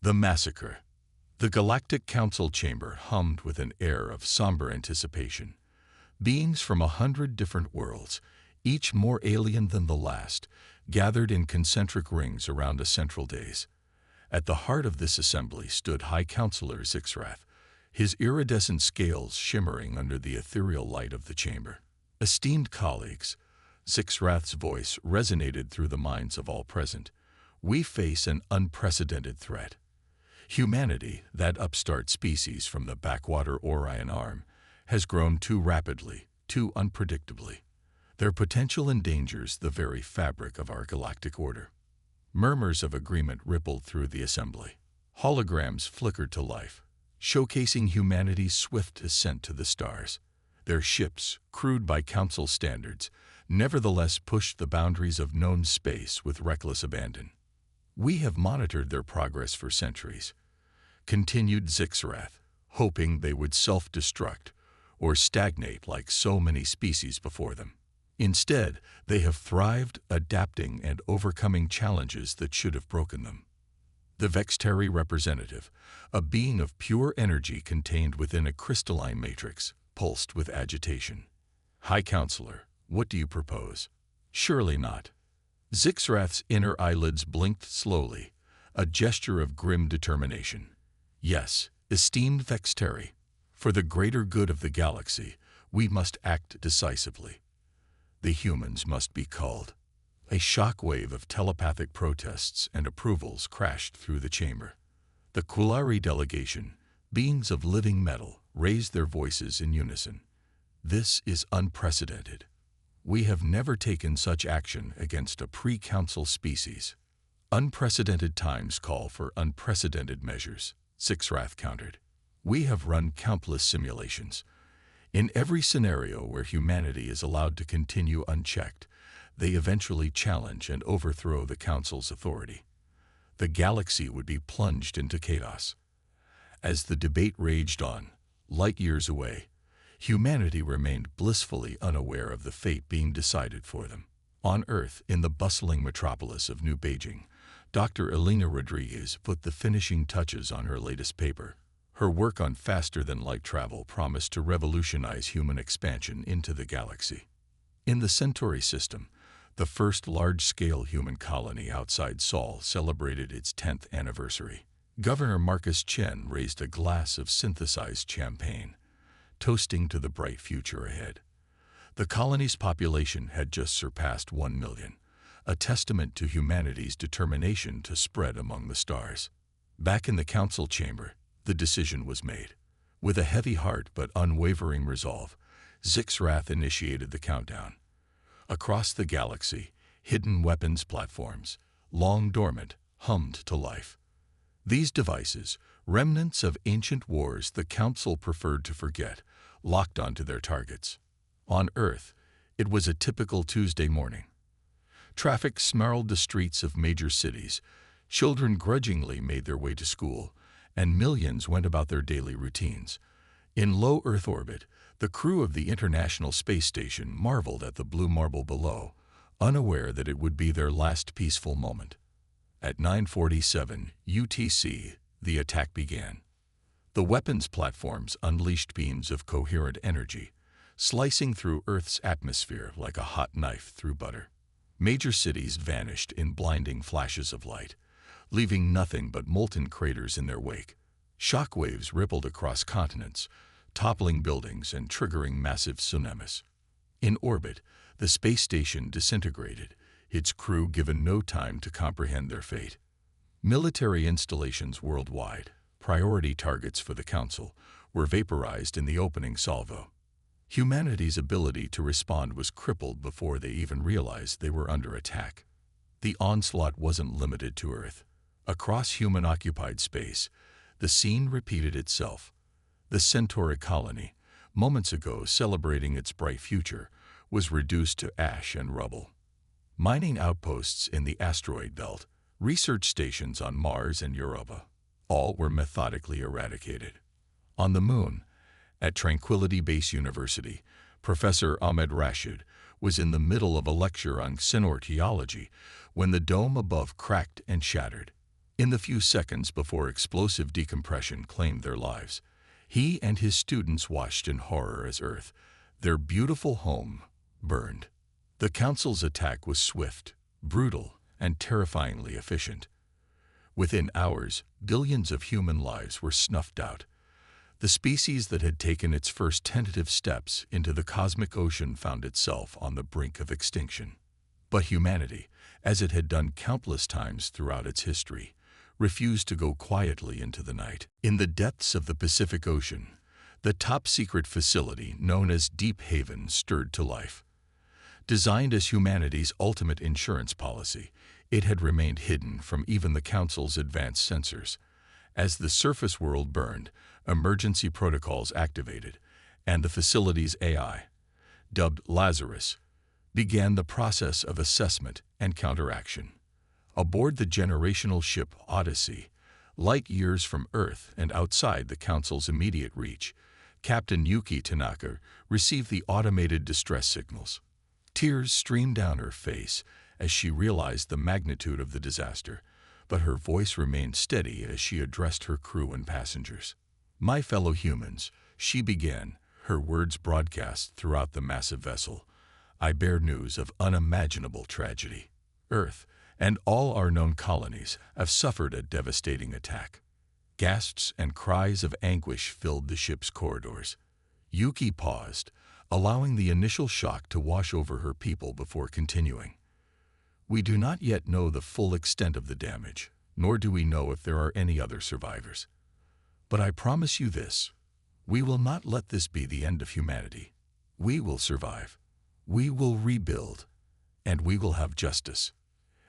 The massacre. The Galactic Council chamber hummed with an air of somber anticipation. Beings from 100 different worlds, each more alien than the last, gathered in concentric rings around a central dais. At the heart of this assembly stood High Counselor Zixrath, his iridescent scales shimmering under the ethereal light of the chamber. Esteemed colleagues, Zixrath's voice resonated through the minds of all present. We face an unprecedented threat. Humanity, that upstart species from the backwater Orion Arm, has grown too rapidly, too unpredictably. Their potential endangers the very fabric of our galactic order. Murmurs of agreement rippled through the assembly. Holograms flickered to life, showcasing humanity's swift ascent to the stars. Their ships, crewed by Council standards, nevertheless pushed the boundaries of known space with reckless abandon. We have monitored their progress for centuries, continued Zixrath, hoping they would self-destruct or stagnate like so many species before them. Instead, they have thrived, adapting and overcoming challenges that should have broken them. The Vextari representative, a being of pure energy contained within a crystalline matrix, pulsed with agitation. High Counselor, what do you propose? Surely not. Zixrath's inner eyelids blinked slowly, a gesture of grim determination. Yes, esteemed Vextari, for the greater good of the galaxy, we must act decisively. The humans must be culled. A shockwave of telepathic protests and approvals crashed through the chamber. The Kulari delegation, beings of living metal, raised their voices in unison. This is unprecedented. We have never taken such action against a pre-council species. Unprecedented times call for unprecedented measures, Zixrath countered. We have run countless simulations. In every scenario where humanity is allowed to continue unchecked, they eventually challenge and overthrow the Council's authority. The galaxy would be plunged into chaos. As the debate raged on, light years away, humanity remained blissfully unaware of the fate being decided for them. On Earth, in the bustling metropolis of New Beijing, Dr. Elena Rodriguez put the finishing touches on her latest paper. Her work on faster-than-light travel promised to revolutionize human expansion into the galaxy. In the Centauri system, the first large-scale human colony outside Sol celebrated its 10th anniversary. Governor Marcus Chen raised a glass of synthesized champagne, toasting to the bright future ahead. The colony's population had just surpassed 1 million, a testament to humanity's determination to spread among the stars. Back in the council chamber, the decision was made. With a heavy heart but unwavering resolve, Zixrath initiated the countdown. Across the galaxy, hidden weapons platforms, long dormant, hummed to life. These devices, remnants of ancient wars the Council preferred to forget, locked onto their targets. On Earth, it was a typical Tuesday morning. Traffic snarled the streets of major cities, children grudgingly made their way to school, and millions went about their daily routines. In low Earth orbit, the crew of the International Space Station marveled at the blue marble below, unaware that it would be their last peaceful moment. At 9:47 UTC, the attack began. The weapons platforms unleashed beams of coherent energy, slicing through Earth's atmosphere like a hot knife through butter. Major cities vanished in blinding flashes of light, leaving nothing but molten craters in their wake. Shockwaves rippled across continents, toppling buildings and triggering massive tsunamis. In orbit, the space station disintegrated, its crew given no time to comprehend their fate. Military installations worldwide, priority targets for the Council, were vaporized in the opening salvo. Humanity's ability to respond was crippled before they even realized they were under attack. The onslaught wasn't limited to Earth. Across human-occupied space, the scene repeated itself. The Centauri colony, moments ago celebrating its bright future, was reduced to ash and rubble. Mining outposts in the asteroid belt, research stations on Mars and Europa, all were methodically eradicated. On the Moon, at Tranquility Base University, Professor Ahmed Rashid was in the middle of a lecture on xenorteology when the dome above cracked and shattered. In the few seconds before explosive decompression claimed their lives, he and his students watched in horror as Earth, their beautiful home, burned. The Council's attack was swift, brutal, and terrifyingly efficient. Within hours, billions of human lives were snuffed out. The species that had taken its first tentative steps into the cosmic ocean found itself on the brink of extinction. But humanity, as it had done countless times throughout its history, refused to go quietly into the night. In the depths of the Pacific Ocean, the top-secret facility known as Deep Haven stirred to life. Designed as humanity's ultimate insurance policy, it had remained hidden from even the Council's advanced sensors. As the surface world burned, emergency protocols activated, and the facility's AI, dubbed Lazarus, began the process of assessment and counteraction. Aboard the generational ship Odyssey, light years from Earth and outside the Council's immediate reach, Captain Yuki Tanaka received the automated distress signals. Tears streamed down her face as she realized the magnitude of the disaster, but her voice remained steady as she addressed her crew and passengers. "My fellow humans," she began, her words broadcast throughout the massive vessel, "I bear news of unimaginable tragedy. Earth and all our known colonies have suffered a devastating attack." Gasps and cries of anguish filled the ship's corridors. Yuki paused, allowing the initial shock to wash over her people before continuing. "We do not yet know the full extent of the damage, nor do we know if there are any other survivors. But I promise you this, we will not let this be the end of humanity. We will survive. We will rebuild. And we will have justice."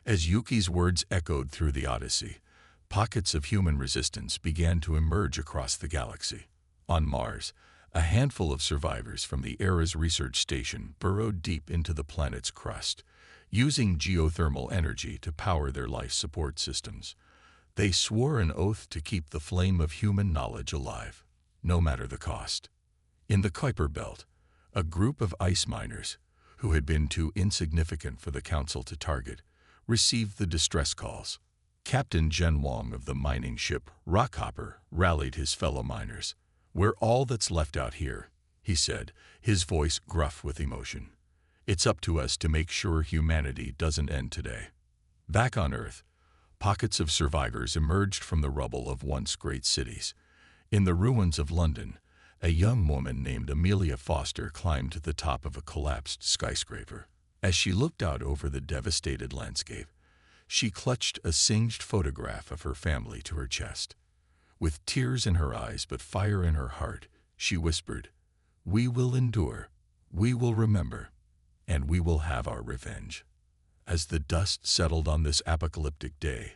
As Yuki's words echoed through the Odyssey, pockets of human resistance began to emerge across the galaxy. On Mars, a handful of survivors from the Era's research station burrowed deep into the planet's crust, using geothermal energy to power their life support systems. They swore an oath to keep the flame of human knowledge alive, no matter the cost. In the Kuiper Belt, a group of ice miners, who had been too insignificant for the Council to target, received the distress calls. Captain Zhen Wang of the mining ship Rockhopper rallied his fellow miners. "We're all that's left out here," he said, his voice gruff with emotion. "It's up to us to make sure humanity doesn't end today." Back on Earth, pockets of survivors emerged from the rubble of once great cities. In the ruins of London, a young woman named Amelia Foster climbed to the top of a collapsed skyscraper. As she looked out over the devastated landscape, she clutched a singed photograph of her family to her chest. With tears in her eyes but fire in her heart, she whispered, "We will endure, we will remember, and we will have our revenge." As the dust settled on this apocalyptic day,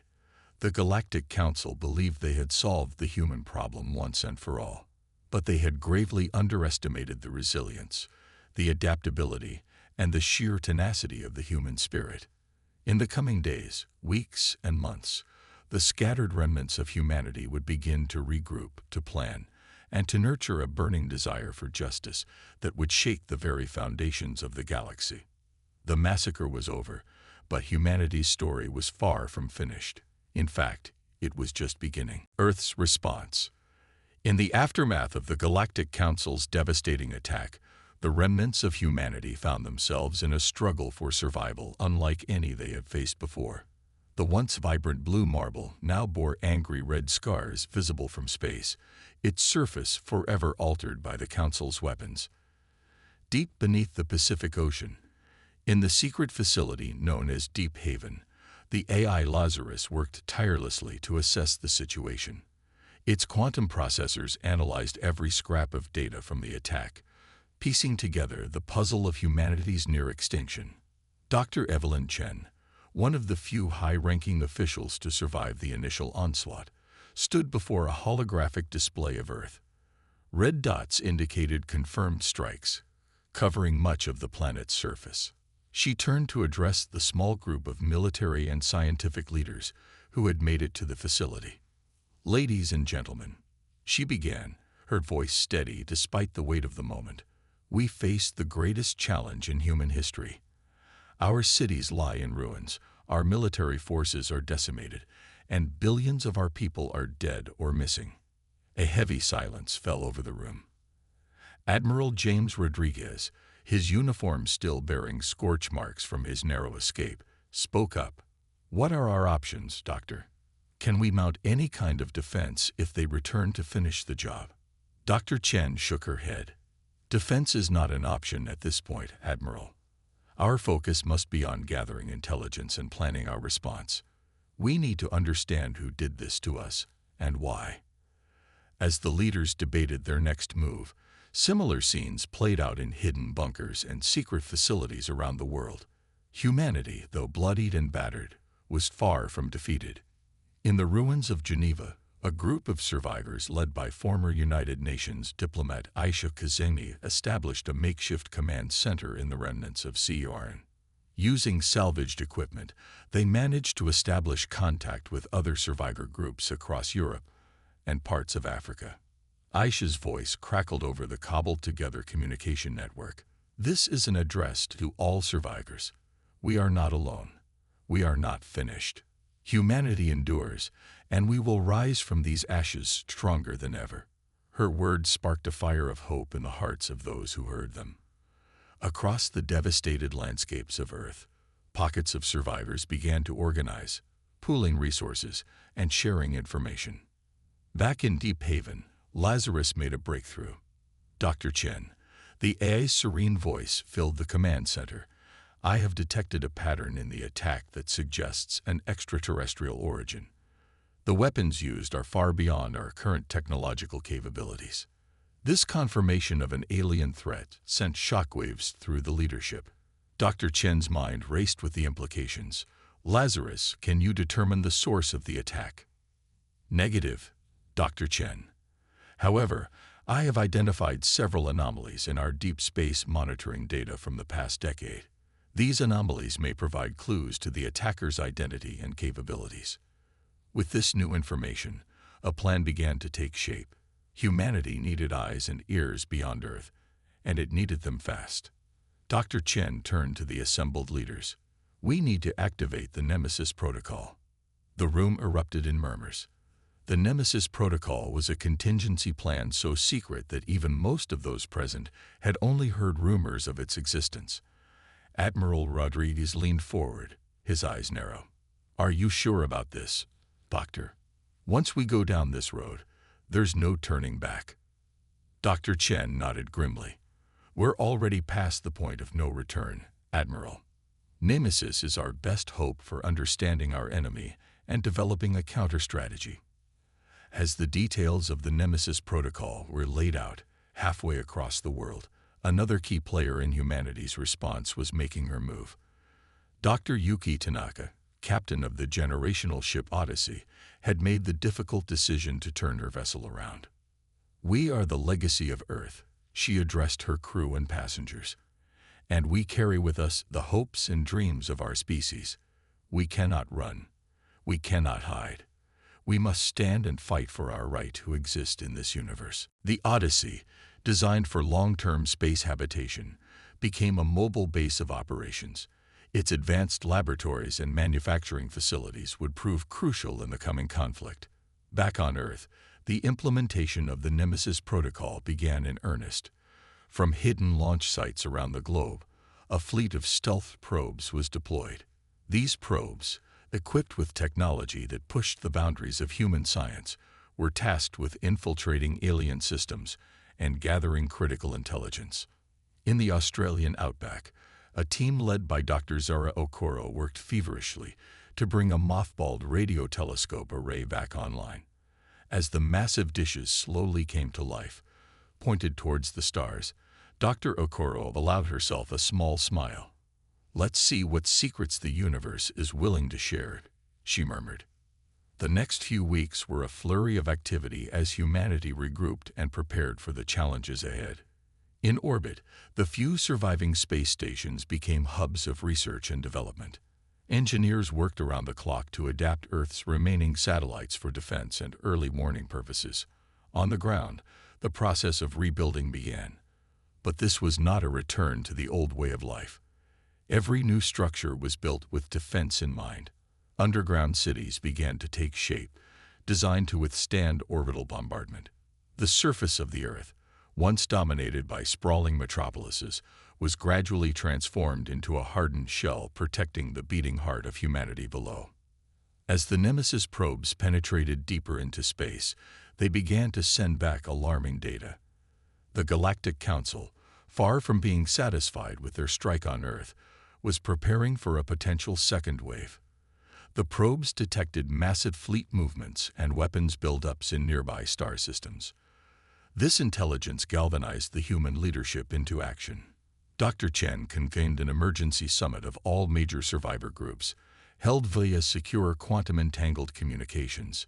the Galactic Council believed they had solved the human problem once and for all. But they had gravely underestimated the resilience, the adaptability, and the sheer tenacity of the human spirit. In the coming days, weeks, and months, the scattered remnants of humanity would begin to regroup, to plan, and to nurture a burning desire for justice that would shake the very foundations of the galaxy. The massacre was over, but humanity's story was far from finished. In fact, it was just beginning. Earth's response. In the aftermath of the Galactic Council's devastating attack, the remnants of humanity found themselves in a struggle for survival unlike any they had faced before. The once vibrant blue marble now bore angry red scars visible from space, its surface forever altered by the Council's weapons. Deep beneath the Pacific Ocean, in the secret facility known as Deep Haven, the AI Lazarus worked tirelessly to assess the situation. Its quantum processors analyzed every scrap of data from the attack, piecing together the puzzle of humanity's near extinction. Dr. Evelyn Chen, one of the few high-ranking officials to survive the initial onslaught, stood before a holographic display of Earth. Red dots indicated confirmed strikes, covering much of the planet's surface. She turned to address the small group of military and scientific leaders who had made it to the facility. "Ladies and gentlemen," she began, her voice steady despite the weight of the moment, "we face the greatest challenge in human history. Our cities lie in ruins, our military forces are decimated, and billions of our people are dead or missing. A heavy silence fell over the room. Admiral James Rodriguez, his uniform still bearing scorch marks from his narrow escape, spoke up. "What are our options, Doctor? Can we mount any kind of defense if they return to finish the job?" Dr. Chen shook her head. "Defense is not an option at this point, Admiral. Our focus must be on gathering intelligence and planning our response. We need to understand who did this to us and why." As the leaders debated their next move, similar scenes played out in hidden bunkers and secret facilities around the world. Humanity, though bloodied and battered, was far from defeated. In the ruins of Geneva, a group of survivors led by former United Nations diplomat HFY Stories established a makeshift command center in the remnants of Orcs. Using salvaged equipment, they managed to establish contact with other survivor groups across Europe and parts of Africa. Aisha's voice crackled over the cobbled-together communication network. "This is an address to all survivors. We are not alone. We are not finished. Humanity endures, and we will rise from these ashes stronger than ever." Her words sparked a fire of hope in the hearts of those who heard them. Across the devastated landscapes of Earth, pockets of survivors began to organize, pooling resources and sharing information. Back in Deep Haven, Lazarus made a breakthrough. "Dr. Chen," the AI's serene voice filled the command center. "I have detected a pattern in the attack that suggests an extraterrestrial origin. The weapons used are far beyond our current technological capabilities." This confirmation of an alien threat sent shockwaves through the leadership. Dr. Chen's mind raced with the implications. "Lazarus, can you determine the source of the attack?" "Negative, Dr. Chen. However, I have identified several anomalies in our deep space monitoring data from the past decade. These anomalies may provide clues to the attacker's identity and capabilities." With this new information, a plan began to take shape. Humanity needed eyes and ears beyond Earth, and it needed them fast. Dr. Chen turned to the assembled leaders. "We need to activate the Nemesis Protocol." The room erupted in murmurs. The Nemesis Protocol was a contingency plan so secret that even most of those present had only heard rumors of its existence. Admiral Rodriguez leaned forward, his eyes narrow. "Are you sure about this, Doctor? Once we go down this road, there's no turning back." Dr. Chen nodded grimly. "We're already past the point of no return, Admiral. Nemesis is our best hope for understanding our enemy and developing a counter-strategy." As the details of the Nemesis Protocol were laid out halfway across the world, another key player in humanity's response was making her move. Dr. Yuki Tanaka, captain of the generational ship Odyssey, had made the difficult decision to turn her vessel around. "We are the legacy of Earth," she addressed her crew and passengers, "and we carry with us the hopes and dreams of our species. We cannot run. We cannot hide. We must stand and fight for our right to exist in this universe." The Odyssey, designed for long-term space habitation, became a mobile base of operations. Its advanced laboratories and manufacturing facilities would prove crucial in the coming conflict. Back on Earth, the implementation of the Nemesis Protocol began in earnest. From hidden launch sites around the globe, a fleet of stealth probes was deployed. These probes, equipped with technology that pushed the boundaries of human science, were tasked with infiltrating alien systems and gathering critical intelligence. In the Australian outback, a team led by Dr. Zara Okoro worked feverishly to bring a mothballed radio telescope array back online. As the massive dishes slowly came to life, pointed towards the stars, Dr. Okoro allowed herself a small smile. "Let's see what secrets the universe is willing to share," she murmured. The next few weeks were a flurry of activity as humanity regrouped and prepared for the challenges ahead. In orbit, the few surviving space stations became hubs of research and development. Engineers worked around the clock to adapt Earth's remaining satellites for defense and early warning purposes. On the ground, the process of rebuilding began. But this was not a return to the old way of life. Every new structure was built with defense in mind. Underground cities began to take shape, designed to withstand orbital bombardment. The surface of the Earth, once dominated by sprawling metropolises, was gradually transformed into a hardened shell protecting the beating heart of humanity below. As the Nemesis probes penetrated deeper into space, they began to send back alarming data. The Galactic Council, far from being satisfied with their strike on Earth, was preparing for a potential second wave. The probes detected massive fleet movements and weapons buildups in nearby star systems. This intelligence galvanized the human leadership into action. Dr. Chen convened an emergency summit of all major survivor groups, held via secure quantum-entangled communications.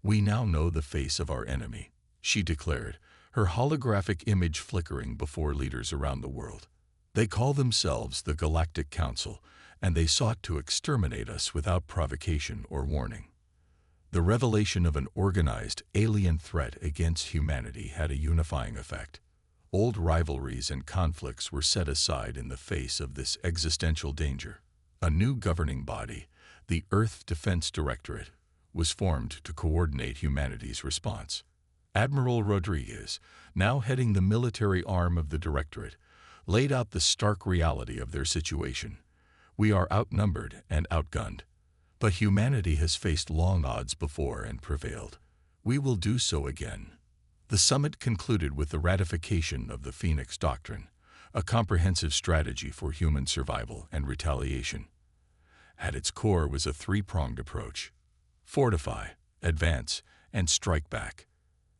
"We now know the face of our enemy," she declared, her holographic image flickering before leaders around the world. "They call themselves the Galactic Council, and they sought to exterminate us without provocation or warning." The revelation of an organized, alien threat against humanity had a unifying effect. Old rivalries and conflicts were set aside in the face of this existential danger. A new governing body, the Earth Defense Directorate, was formed to coordinate humanity's response. Admiral Rodriguez, now heading the military arm of the Directorate, laid out the stark reality of their situation. "We are outnumbered and outgunned. But humanity has faced long odds before and prevailed. We will do so again." The summit concluded with the ratification of the Phoenix Doctrine, a comprehensive strategy for human survival and retaliation. At its core was a three-pronged approach: fortify, advance, and strike back.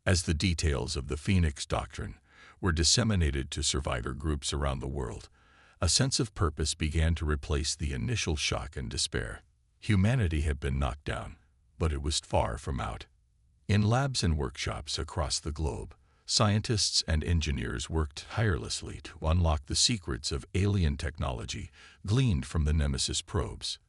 As the details of the Phoenix Doctrine were disseminated to survivor groups around the world, a sense of purpose began to replace the initial shock and despair. Humanity had been knocked down, but it was far from out. In labs and workshops across the globe, scientists and engineers worked tirelessly to unlock the secrets of alien technology gleaned from the Nemesis probes.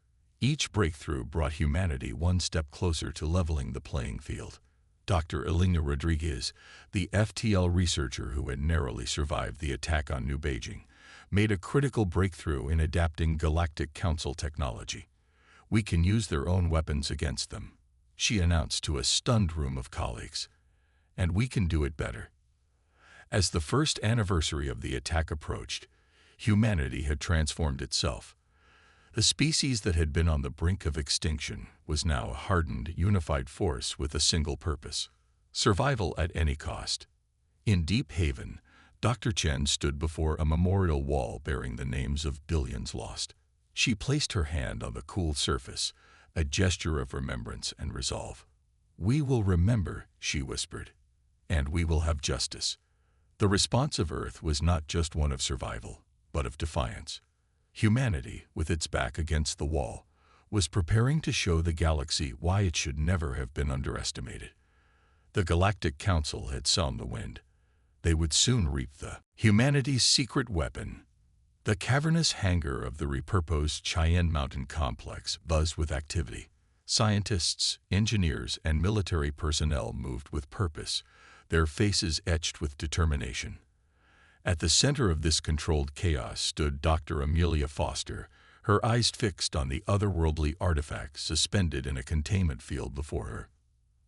Each breakthrough brought humanity one step closer to leveling the playing field. Dr. Elena Rodriguez, the FTL researcher who had narrowly survived the attack on New Beijing, made a critical breakthrough in adapting Galactic Council technology. "We can use their own weapons against them," she announced to a stunned room of colleagues. "And we can do it better." As the first anniversary of the attack approached, humanity had transformed itself. The species that had been on the brink of extinction was now a hardened, unified force with a single purpose: survival at any cost. In Deep Haven, Dr. Chen stood before a memorial wall bearing the names of billions lost. She placed her hand on the cool surface, a gesture of remembrance and resolve. "We will remember," she whispered, "and we will have justice." The response of Earth was not just one of survival, but of defiance. Humanity, with its back against the wall, was preparing to show the galaxy why it should never have been underestimated. The Galactic Council had sown the wind. They would soon reap humanity's secret weapon. The cavernous hangar of the repurposed Cheyenne Mountain Complex buzzed with activity. Scientists, engineers, and military personnel moved with purpose, their faces etched with determination. At the center of this controlled chaos stood Dr. Amelia Foster, her eyes fixed on the otherworldly artifact suspended in a containment field before her.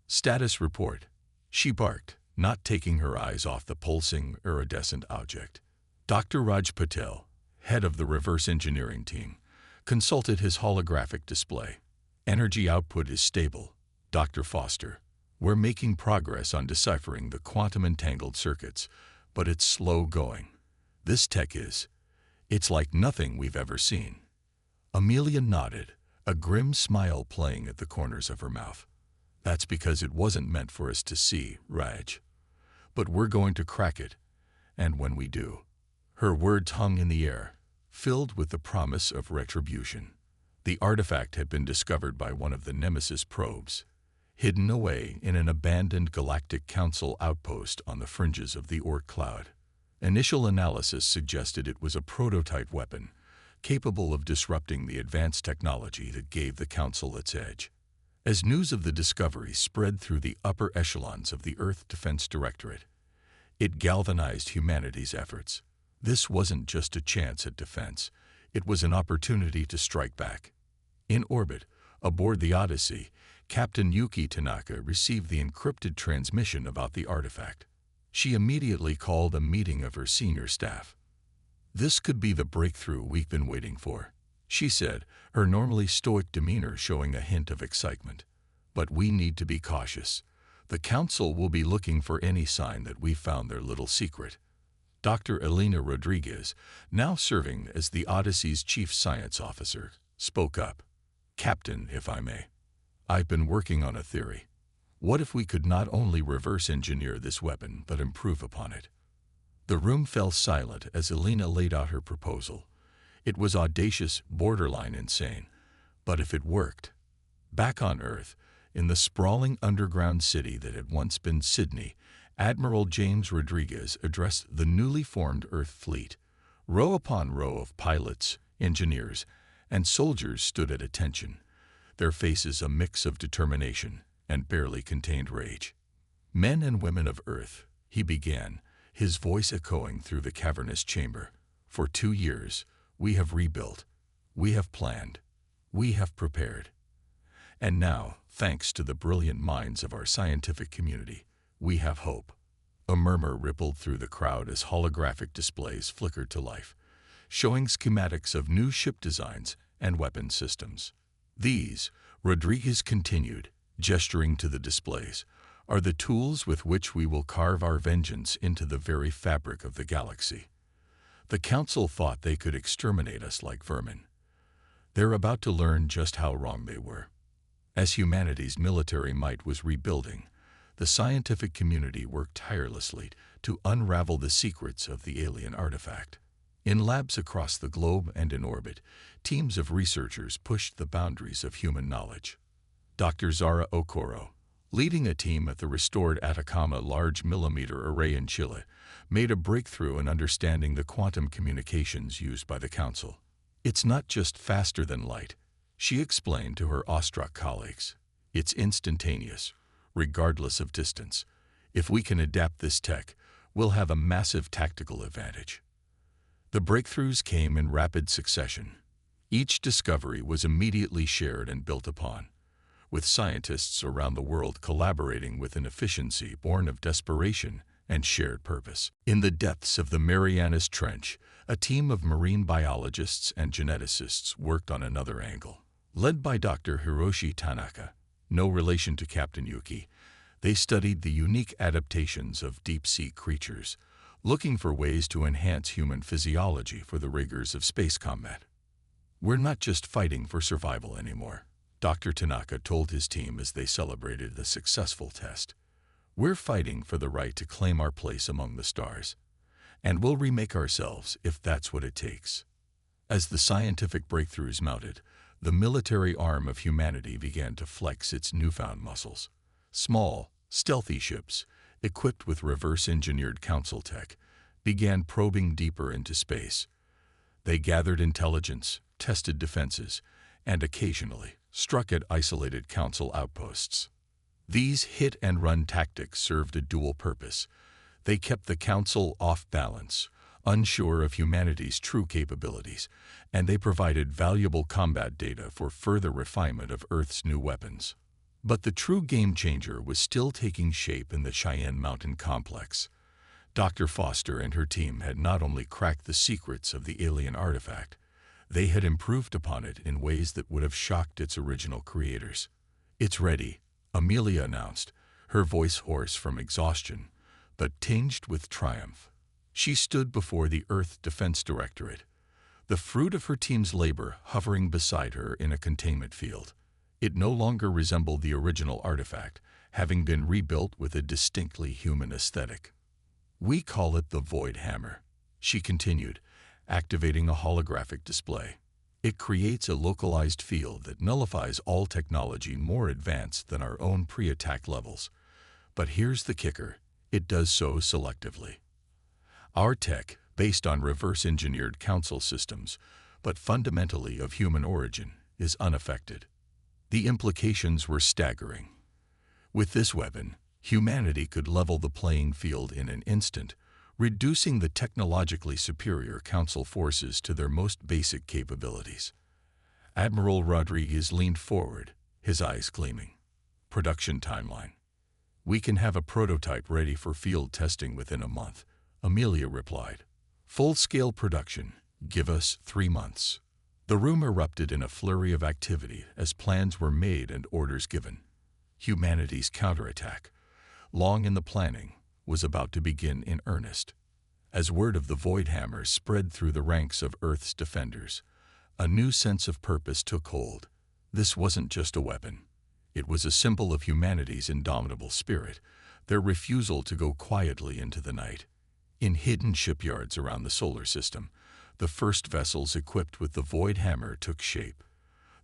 "Status report," she barked, not taking her eyes off the pulsing, iridescent object. Dr. Raj Patel, head of the reverse engineering team, consulted his holographic display. "Energy output is stable, Dr. Foster. We're making progress on deciphering the quantum-entangled circuits, but it's slow going. This tech it's like nothing we've ever seen." Amelia nodded, a grim smile playing at the corners of her mouth. "That's because it wasn't meant for us to see, Raj. But we're going to crack it, and when we do..." Her words hung in the air, filled with the promise of retribution. The artifact had been discovered by one of the Nemesis probes, hidden away in an abandoned Galactic Council outpost on the fringes of the Orc cloud. Initial analysis suggested it was a prototype weapon, capable of disrupting the advanced technology that gave the Council its edge. As news of the discovery spread through the upper echelons of the Earth Defense Directorate, it galvanized humanity's efforts. This wasn't just a chance at defense, it was an opportunity to strike back. In orbit, Aboard the Odyssey, Captain Yuki Tanaka received the encrypted transmission about the artifact. She immediately called a meeting of her senior staff. "This could be the breakthrough we've been waiting for," she said, her normally stoic demeanor showing a hint of excitement. "But we need to be cautious. The Council will be looking for any sign that we've found their little secret." Dr. Elena Rodriguez, now serving as the Odyssey's chief science officer, spoke up. "Captain, if I may, I've been working on a theory. What if we could not only reverse engineer this weapon but improve upon it?" The room fell silent as Elena laid out her proposal. It was audacious, borderline insane. But if it worked? Back on Earth, in the sprawling underground city that had once been Sydney, Admiral James Rodriguez addressed the newly formed Earth fleet. Row upon row of pilots, engineers, and soldiers stood at attention, their faces a mix of determination and barely contained rage. "Men and women of Earth," he began, his voice echoing through the cavernous chamber, "for 2 years, we have rebuilt, we have planned, we have prepared. And now, thanks to the brilliant minds of our scientific community, we have hope." A murmur rippled through the crowd as holographic displays flickered to life, showing schematics of new ship designs and weapon systems. "These," Rodriguez continued, gesturing to the displays, "are the tools with which we will carve our vengeance into the very fabric of the galaxy. The Council thought they could exterminate us like vermin. They're about to learn just how wrong they were." As humanity's military might was rebuilding, the scientific community worked tirelessly to unravel the secrets of the alien artifact. In labs across the globe and in orbit, teams of researchers pushed the boundaries of human knowledge. Dr. Zara Okoro, leading a team at the restored Atacama Large Millimeter Array in Chile, made a breakthrough in understanding the quantum communications used by the Council. "It's not just faster than light," she explained to her awestruck colleagues. "It's instantaneous, regardless of distance. If we can adapt this tech, we'll have a massive tactical advantage." The breakthroughs came in rapid succession. Each discovery was immediately shared and built upon, with scientists around the world collaborating with an efficiency born of desperation and shared purpose. In the depths of the Marianas Trench, a team of marine biologists and geneticists worked on another angle. Led by Dr. Hiroshi Tanaka, no relation to Captain Yuki, they studied the unique adaptations of deep-sea creatures, looking for ways to enhance human physiology for the rigors of space combat. "We're not just fighting for survival anymore," Dr. Tanaka told his team as they celebrated the successful test. "We're fighting for the right to claim our place among the stars. And we'll remake ourselves if that's what it takes." As the scientific breakthroughs mounted, the military arm of humanity began to flex its newfound muscles. Small, stealthy ships, equipped with reverse-engineered Council tech, began probing deeper into space. They gathered intelligence, tested defenses, and occasionally struck at isolated Council outposts. These hit-and-run tactics served a dual purpose. They kept the Council off balance, unsure of humanity's true capabilities, and they provided valuable combat data for further refinement of Earth's new weapons. But the true game-changer was still taking shape in the Cheyenne Mountain complex. Dr. Foster and her team had not only cracked the secrets of the alien artifact, they had improved upon it in ways that would have shocked its original creators. "It's ready," Amelia announced, her voice hoarse from exhaustion, but tinged with triumph. She stood before the Earth Defense Directorate, the fruit of her team's labor hovering beside her in a containment field. It no longer resembled the original artifact, having been rebuilt with a distinctly human aesthetic. "We call it the Void Hammer," she continued, activating a holographic display. "It creates a localized field that nullifies all technology more advanced than our own pre-attack levels. But here's the kicker, it does so selectively. Our tech, based on reverse-engineered Council systems, but fundamentally of human origin, is unaffected." The implications were staggering. With this weapon, humanity could level the playing field in an instant, reducing the technologically superior Council forces to their most basic capabilities. Admiral Rodriguez leaned forward, his eyes gleaming. Production timeline. We can have a prototype ready for field testing within a month, Amelia replied. Full-scale production. Give us 3 months. The room erupted in a flurry of activity as plans were made and orders given. Humanity's counterattack, long in the planning, was about to begin in earnest. As word of the Void Hammer spread through the ranks of Earth's defenders, a new sense of purpose took hold. This wasn't just a weapon. It was a symbol of humanity's indomitable spirit, their refusal to go quietly into the night. In hidden shipyards around the solar system, the first vessels equipped with the Void Hammer took shape.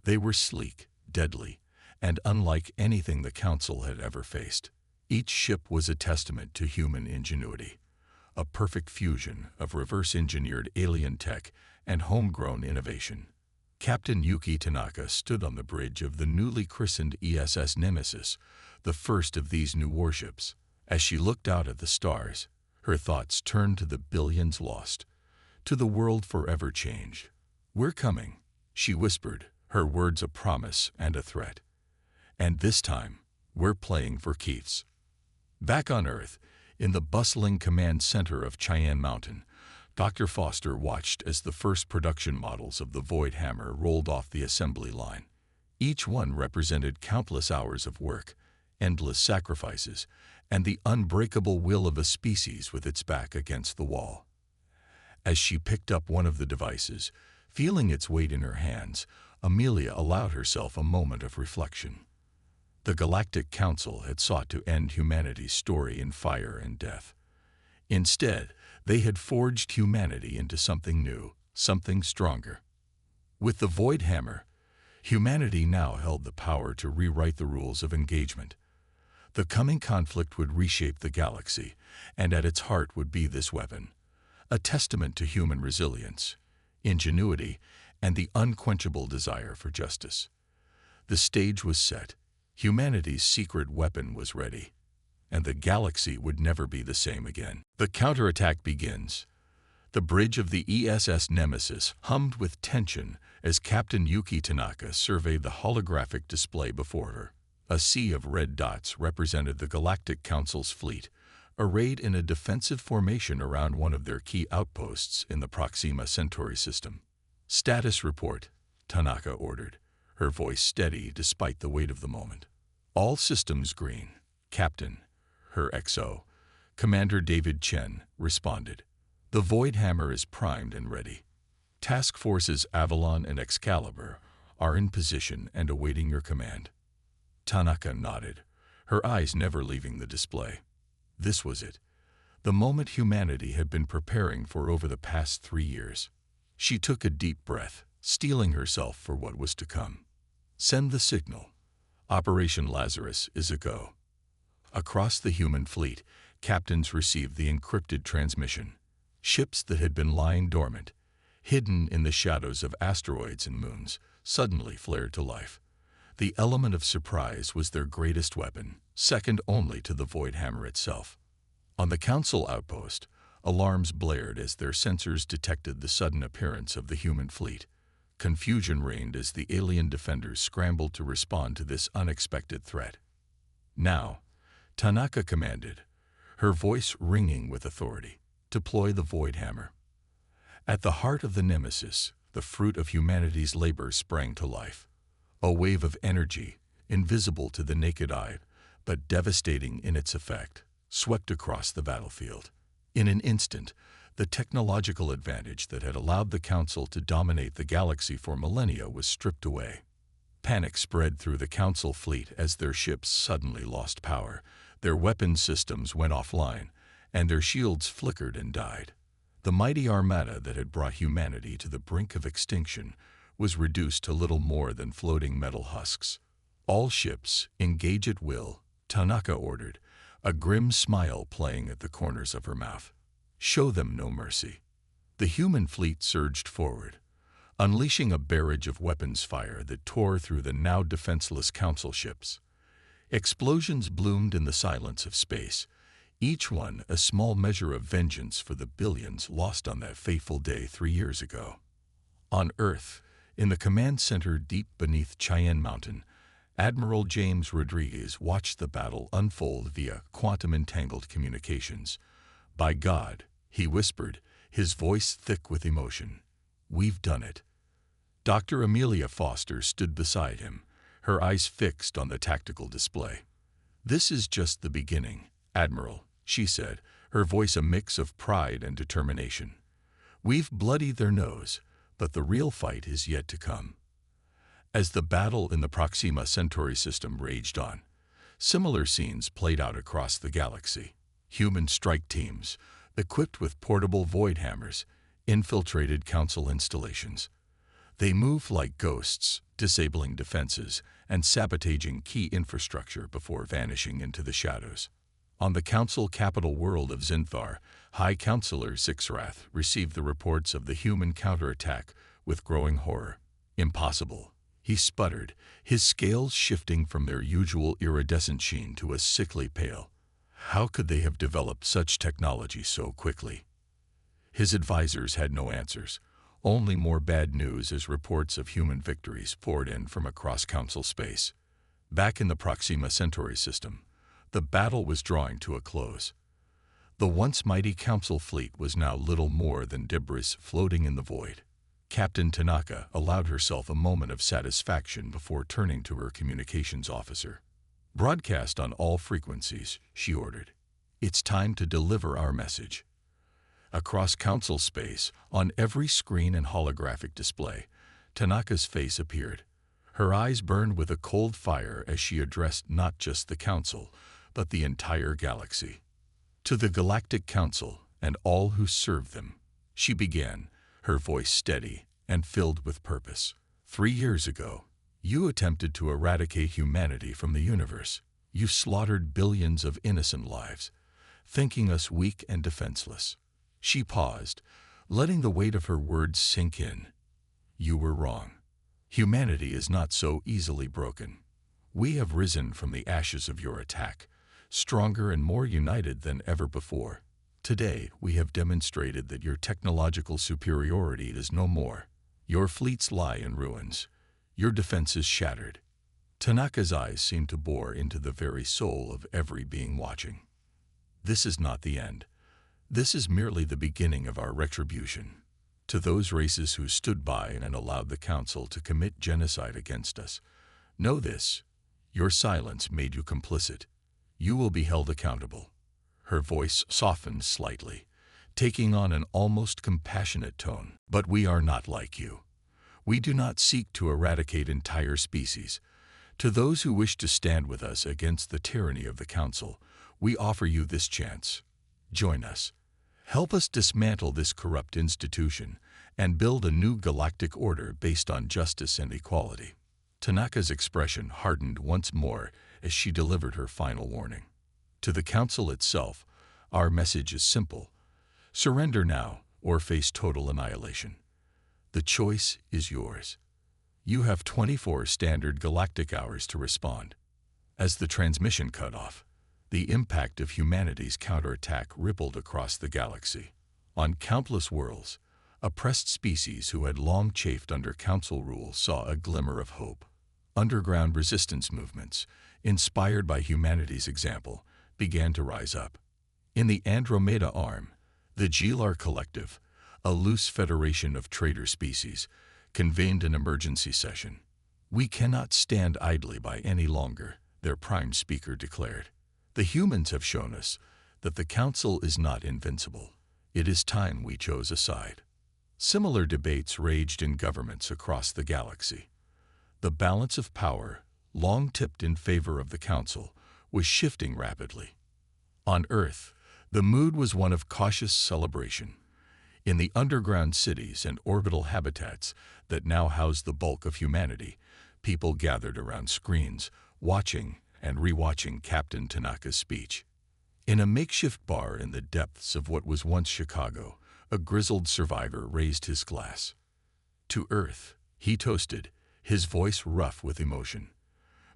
They were sleek, deadly, and unlike anything the Council had ever faced. Each ship was a testament to human ingenuity, a perfect fusion of reverse-engineered alien tech and homegrown innovation. Captain Yuki Tanaka stood on the bridge of the newly christened ESS Nemesis, the first of these new warships. As she looked out at the stars, her thoughts turned to the billions lost, to the world forever changed. We're coming, she whispered, her words a promise and a threat. And this time, we're playing for keeps. Back on Earth, in the bustling command center of Cheyenne Mountain, Dr. Foster watched as the first production models of the Void Hammer rolled off the assembly line. Each one represented countless hours of work, endless sacrifices, and the unbreakable will of a species with its back against the wall. As she picked up one of the devices, feeling its weight in her hands, Amelia allowed herself a moment of reflection. The Galactic Council had sought to end humanity's story in fire and death. Instead, they had forged humanity into something new, something stronger. With the Void Hammer, humanity now held the power to rewrite the rules of engagement. The coming conflict would reshape the galaxy, and at its heart would be this weapon, a testament to human resilience, ingenuity, and the unquenchable desire for justice. The stage was set. Humanity's secret weapon was ready, and the galaxy would never be the same again. The counterattack begins. The bridge of the ESS Nemesis hummed with tension as Captain Yuki Tanaka surveyed the holographic display before her. A sea of red dots represented the Galactic Council's fleet, arrayed in a defensive formation around one of their key outposts in the Proxima Centauri system. Status report, Tanaka ordered, her voice steady despite the weight of the moment. All systems green, Captain, her XO, Commander David Chen, responded. The Void Hammer is primed and ready. Task Forces Avalon and Excalibur are in position and awaiting your command. Tanaka nodded, her eyes never leaving the display. This was it, the moment humanity had been preparing for over the past 3 years. She took a deep breath, steeling herself for what was to come. Send the signal. Operation Lazarus is a go. Across the human fleet, captains received the encrypted transmission. Ships that had been lying dormant, hidden in the shadows of asteroids and moons, suddenly flared to life. The element of surprise was their greatest weapon, second only to the Void Hammer itself. On the Council outpost, alarms blared as their sensors detected the sudden appearance of the human fleet. Confusion reigned as the alien defenders scrambled to respond to this unexpected threat. Now, Tanaka commanded, her voice ringing with authority, deploy the Void Hammer. At the heart of the Nemesis, the fruit of humanity's labor sprang to life. A wave of energy, invisible to the naked eye, but devastating in its effect, swept across the battlefield. In an instant, the technological advantage that had allowed the Council to dominate the galaxy for millennia was stripped away. Panic spread through the Council fleet as their ships suddenly lost power, their weapons systems went offline, and their shields flickered and died. The mighty armada that had brought humanity to the brink of extinction was reduced to little more than floating metal husks. All ships, engage at will, Tanaka ordered, a grim smile playing at the corners of her mouth. Show them no mercy. The human fleet surged forward, unleashing a barrage of weapons fire that tore through the now defenseless Council ships. Explosions bloomed in the silence of space, each one a small measure of vengeance for the billions lost on that fateful day 3 years ago. On Earth, In the command center deep beneath Cheyenne Mountain, Admiral James Rodriguez watched the battle unfold via quantum-entangled communications. "By God," he whispered, his voice thick with emotion, "we've done it." Dr. Amelia Foster stood beside him, her eyes fixed on the tactical display. "This is just the beginning, Admiral," she said, her voice a mix of pride and determination. "We've bloodied their nose, but the real fight is yet to come." As the battle in the Proxima Centauri system raged on, similar scenes played out across the galaxy. Human strike teams, equipped with portable void hammers, infiltrated Council installations. They moved like ghosts, disabling defenses and sabotaging key infrastructure before vanishing into the shadows. On the Council capital world of Zinthar, High Counselor Sixrath received the reports of the human counterattack with growing horror. "Impossible," he sputtered, his scales shifting from their usual iridescent sheen to a sickly pale. How could they have developed such technology so quickly? His advisors had no answers, only more bad news as reports of human victories poured in from across Council space. Back in the Proxima Centauri system, the battle was drawing to a close. The once mighty Council fleet was now little more than debris floating in the void. Captain Tanaka allowed herself a moment of satisfaction before turning to her communications officer. "Broadcast on all frequencies," she ordered. "It's time to deliver our message." Across Council space, on every screen and holographic display, Tanaka's face appeared. Her eyes burned with a cold fire as she addressed not just the Council, but the entire galaxy. "To the Galactic Council and all who serve them," she began, her voice steady and filled with purpose. "3 years ago, you attempted to eradicate humanity from the universe. You slaughtered billions of innocent lives, thinking us weak and defenseless." She paused, letting the weight of her words sink in. "You were wrong. Humanity is not so easily broken. We have risen from the ashes of your attack, stronger and more united than ever before. Today, we have demonstrated that your technological superiority is no more. Your fleets lie in ruins, your defenses shattered." Tanaka's eyes seemed to bore into the very soul of every being watching. "This is not the end. This is merely the beginning of our retribution. To those races who stood by and allowed the Council to commit genocide against us, know this: your silence made you complicit. You will be held accountable." Her voice softened slightly, taking on an almost compassionate tone. "But we are not like you. We do not seek to eradicate entire species. To those who wish to stand with us against the tyranny of the Council, we offer you this chance. Join us. Help us dismantle this corrupt institution and build a new galactic order based on justice and equality." Tanaka's expression hardened once more as she delivered her final warning. "To the Council itself, our message is simple. Surrender now or face total annihilation. The choice is yours. You have 24 standard galactic hours to respond." As the transmission cut off, the impact of humanity's counterattack rippled across the galaxy. On countless worlds, oppressed species who had long chafed under Council rule saw a glimmer of hope. Underground resistance movements, inspired by humanity's example, began to rise up. In the Andromeda Arm, the Gilar Collective, a loose federation of traitor species, convened an emergency session. "We cannot stand idly by any longer," their prime speaker declared. "The humans have shown us that the Council is not invincible. It is time we chose a side." Similar debates raged in governments across the galaxy. The balance of power, long tipped in favor of the Council, was shifting rapidly. On Earth, the mood was one of cautious celebration. In the underground cities and orbital habitats that now house the bulk of humanity, people gathered around screens, watching and rewatching Captain Tanaka's speech. In a makeshift bar in the depths of what was once Chicago, a grizzled survivor raised his glass. "To Earth," he toasted, his voice rough with emotion.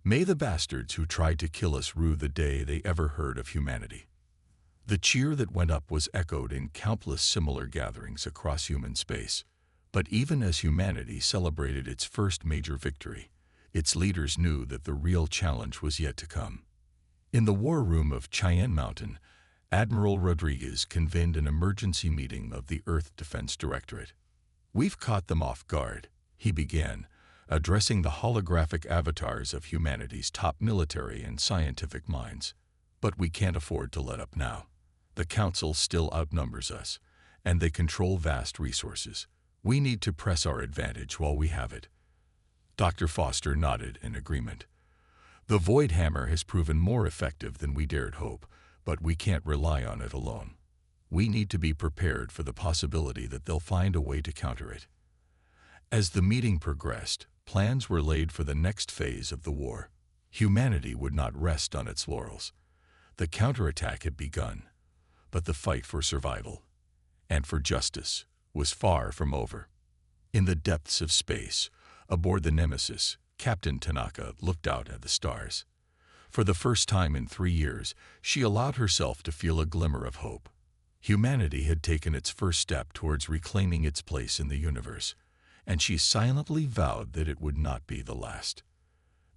"May the bastards who tried to kill us rue the day they ever heard of humanity." The cheer that went up was echoed in countless similar gatherings across human space. But even as humanity celebrated its first major victory, its leaders knew that the real challenge was yet to come. In the war room of Cheyenne Mountain, Admiral Rodriguez convened an emergency meeting of the Earth Defense Directorate. "We've caught them off guard," he began, addressing the holographic avatars of humanity's top military and scientific minds. "But we can't afford to let up now. The Council still outnumbers us, and they control vast resources. We need to press our advantage while we have it." Dr. Foster nodded in agreement. "The Void Hammer has proven more effective than we dared hope, but we can't rely on it alone. We need to be prepared for the possibility that they'll find a way to counter it." As the meeting progressed, plans were laid for the next phase of the war. Humanity would not rest on its laurels. The counterattack had begun, but the fight for survival and for justice was far from over. In the depths of space, aboard the Nemesis, Captain Tanaka looked out at the stars. For the first time in 3 years, she allowed herself to feel a glimmer of hope. Humanity had taken its first step towards reclaiming its place in the universe, and she silently vowed that it would not be the last.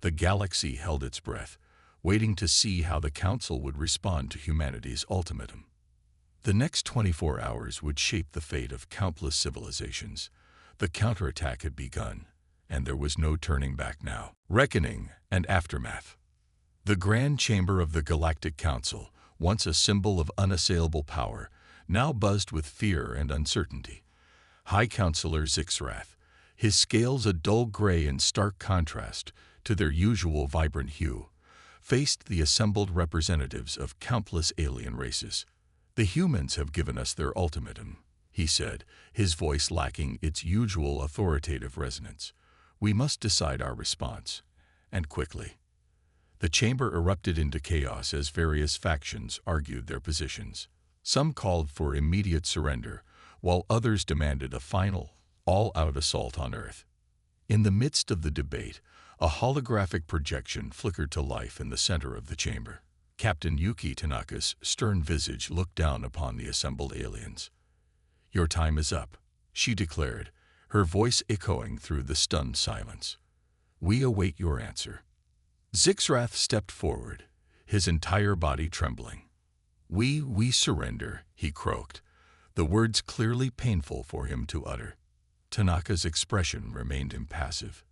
The galaxy held its breath, waiting to see how the Council would respond to humanity's ultimatum. The next 24 hours would shape the fate of countless civilizations. The counterattack had begun, and there was no turning back now. Reckoning and aftermath. The Grand Chamber of the Galactic Council, once a symbol of unassailable power, now buzzed with fear and uncertainty. High Counselor Zixrath, his scales a dull gray in stark contrast to their usual vibrant hue, faced the assembled representatives of countless alien races. "The humans have given us their ultimatum," he said, his voice lacking its usual authoritative resonance. "We must decide our response, and quickly." The chamber erupted into chaos as various factions argued their positions. Some called for immediate surrender, while others demanded a final, all-out assault on Earth. In the midst of the debate, a holographic projection flickered to life in the center of the chamber. Captain Yuki Tanaka's stern visage looked down upon the assembled aliens. "Your time is up," she declared, her voice echoing through the stunned silence. "We await your answer." Zixrath stepped forward, his entire body trembling. We surrender," he croaked, the words clearly painful for him to utter. Tanaka's expression remained impassive.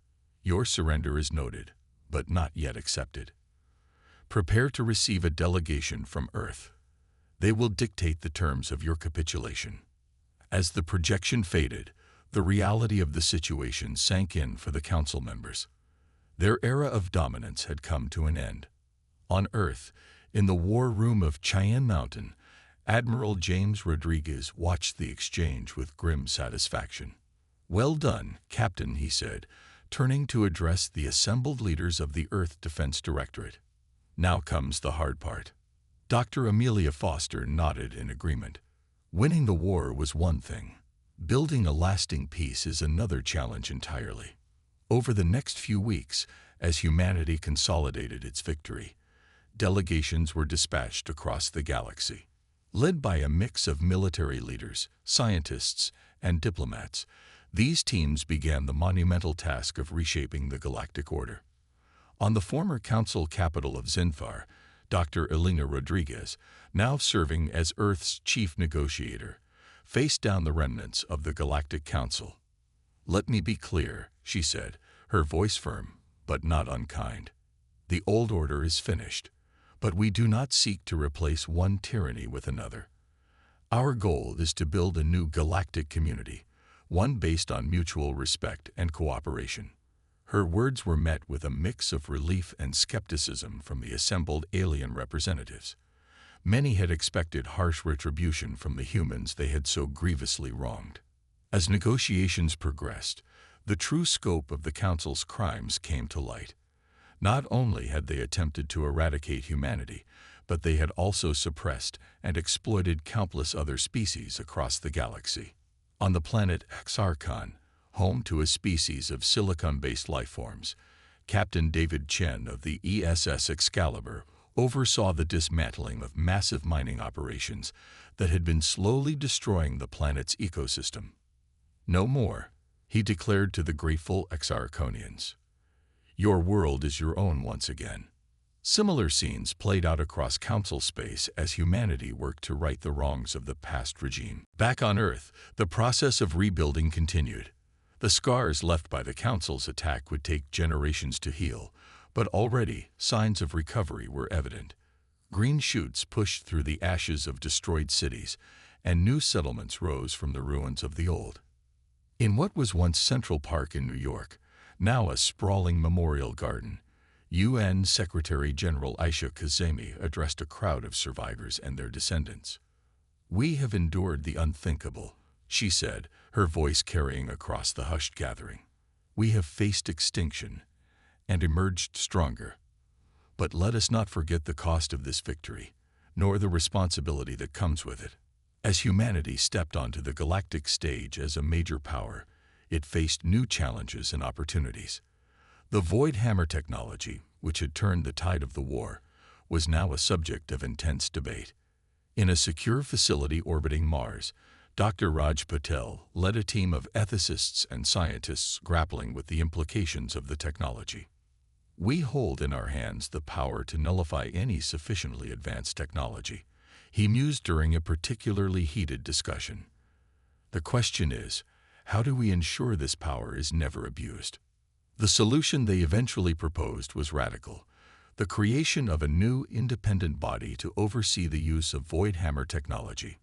"Your surrender is noted, but not yet accepted. Prepare to receive a delegation from Earth. They will dictate the terms of your capitulation." As the projection faded, the reality of the situation sank in for the Council members. Their era of dominance had come to an end. On Earth, in the war room of Cheyenne Mountain, Admiral James Rodriguez watched the exchange with grim satisfaction. "Well done, Captain," he said, turning to address the assembled leaders of the Earth Defense Directorate. "Now comes the hard part." Dr. Amelia Foster nodded in agreement. Winning the war was one thing. Building a lasting peace is another challenge entirely. Over the next few weeks, as humanity consolidated its victory, delegations were dispatched across the galaxy. Led by a mix of military leaders, scientists, and diplomats, these teams began the monumental task of reshaping the galactic order. On the former council capital of Zinfar, Dr. Elena Rodriguez, now serving as Earth's chief negotiator, faced down the remnants of the Galactic Council. "Let me be clear," she said, her voice firm, but not unkind. "The old order is finished, but we do not seek to replace one tyranny with another. Our goal is to build a new galactic community, one based on mutual respect and cooperation." Her words were met with a mix of relief and skepticism from the assembled alien representatives. Many had expected harsh retribution from the humans they had so grievously wronged. As negotiations progressed, the true scope of the Council's crimes came to light. Not only had they attempted to eradicate humanity, but they had also suppressed and exploited countless other species across the galaxy. On the planet Xarkon, home to a species of silicon-based lifeforms, Captain David Chen of the ESS Excalibur oversaw the dismantling of massive mining operations that had been slowly destroying the planet's ecosystem. "No more," he declared to the grateful Exarchonians. Your world is your own once again. Similar scenes played out across council space as humanity worked to right the wrongs of the past regime. Back on Earth, the process of rebuilding continued. The scars left by the council's attack would take generations to heal, but already signs of recovery were evident. Green shoots pushed through the ashes of destroyed cities, and new settlements rose from the ruins of the old. In what was once Central Park in New York, now a sprawling memorial garden, UN Secretary-General Aisha Kazemi addressed a crowd of survivors and their descendants. We have endured the unthinkable, she said, her voice carrying across the hushed gathering. We have faced extinction and emerged stronger. But let us not forget the cost of this victory, nor the responsibility that comes with it. As humanity stepped onto the galactic stage as a major power, it faced new challenges and opportunities. The Void Hammer technology, which had turned the tide of the war, was now a subject of intense debate. In a secure facility orbiting Mars, Dr. Raj Patel led a team of ethicists and scientists grappling with the implications of the technology. We hold in our hands the power to nullify any sufficiently advanced technology, he mused during a particularly heated discussion. The question is, how do we ensure this power is never abused? The solution they eventually proposed was radical: the creation of a new independent body to oversee the use of Void Hammer technology.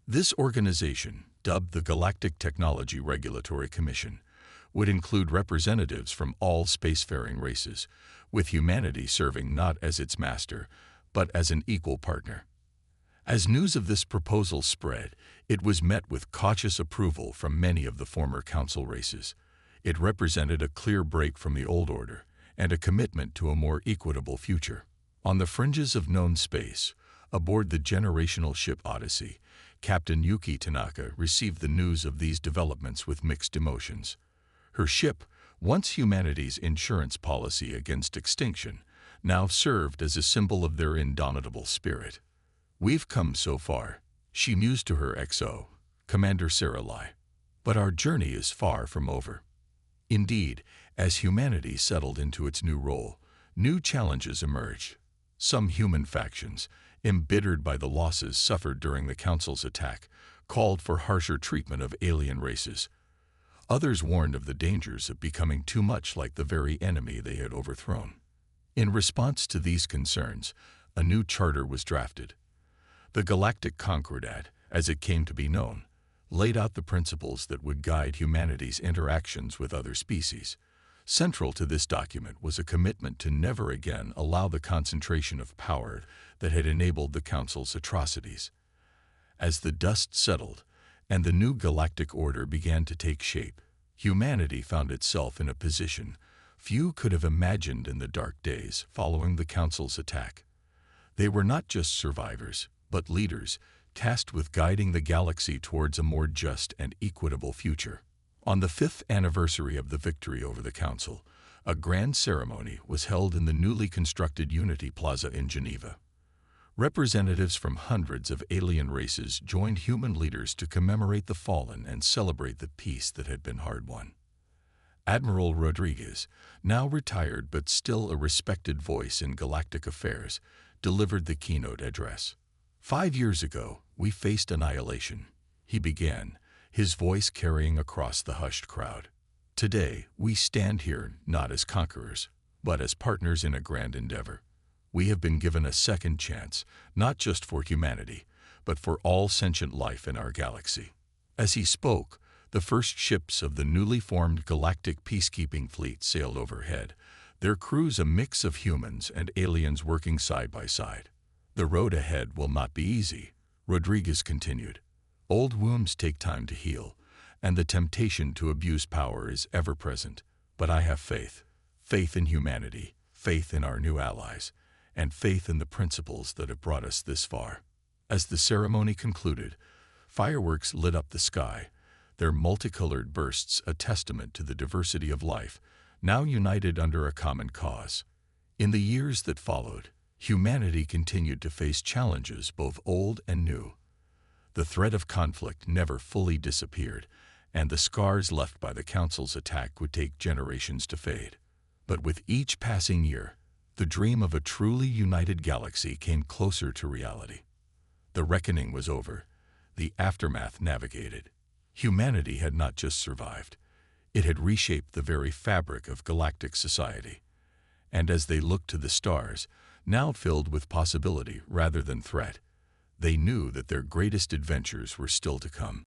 This organization, dubbed the Galactic Technology Regulatory Commission, would include representatives from all spacefaring races, with humanity serving not as its master, but as an equal partner. As news of this proposal spread, it was met with cautious approval from many of the former council races. It represented a clear break from the old order and a commitment to a more equitable future. On the fringes of known space, aboard the generational ship Odyssey, Captain Yuki Tanaka received the news of these developments with mixed emotions. Her ship, once humanity's insurance policy against extinction, now served as a symbol of their indomitable spirit. We've come so far, she mused to her XO, Commander Saralai. But our journey is far from over. Indeed, as humanity settled into its new role, new challenges emerged. Some human factions, embittered by the losses suffered during the Council's attack, called for harsher treatment of alien races. Others warned of the dangers of becoming too much like the very enemy they had overthrown. In response to these concerns, a new charter was drafted. The Galactic Concordat, as it came to be known, laid out the principles that would guide humanity's interactions with other species. Central to this document was a commitment to never again allow the concentration of power that had enabled the Council's atrocities. As the dust settled and the new galactic order began to take shape, humanity found itself in a position few could have imagined in the dark days following the Council's attack. They were not just survivors, but leaders, tasked with guiding the galaxy towards a more just and equitable future. On the 5th anniversary of the victory over the Council, a grand ceremony was held in the newly constructed Unity Plaza in Geneva. Representatives from hundreds of alien races joined human leaders to commemorate the fallen and celebrate the peace that had been hard-won. Admiral Rodriguez, now retired but still a respected voice in galactic affairs, delivered the keynote address. 5 years ago, we faced annihilation, he began, his voice carrying across the hushed crowd. Today, we stand here not as conquerors, but as partners in a grand endeavor. We have been given a second chance, not just for humanity, but for all sentient life in our galaxy. As he spoke, the first ships of the newly formed Galactic Peacekeeping Fleet sailed overhead, their crews a mix of humans and aliens working side by side. The road ahead will not be easy, Rodriguez continued. Old wounds take time to heal, and the temptation to abuse power is ever present. But I have faith. Faith in humanity, faith in our new allies, and faith in the principles that have brought us this far. As the ceremony concluded, fireworks lit up the sky, their multicolored bursts a testament to the diversity of life, now united under a common cause. In the years that followed, humanity continued to face challenges both old and new. The threat of conflict never fully disappeared, and the scars left by the Council's attack would take generations to fade. But with each passing year, the dream of a truly united galaxy came closer to reality. The reckoning was over, the aftermath navigated. Humanity had not just survived, it had reshaped the very fabric of galactic society. And as they looked to the stars, now filled with possibility rather than threat, they knew that their greatest adventures were still to come.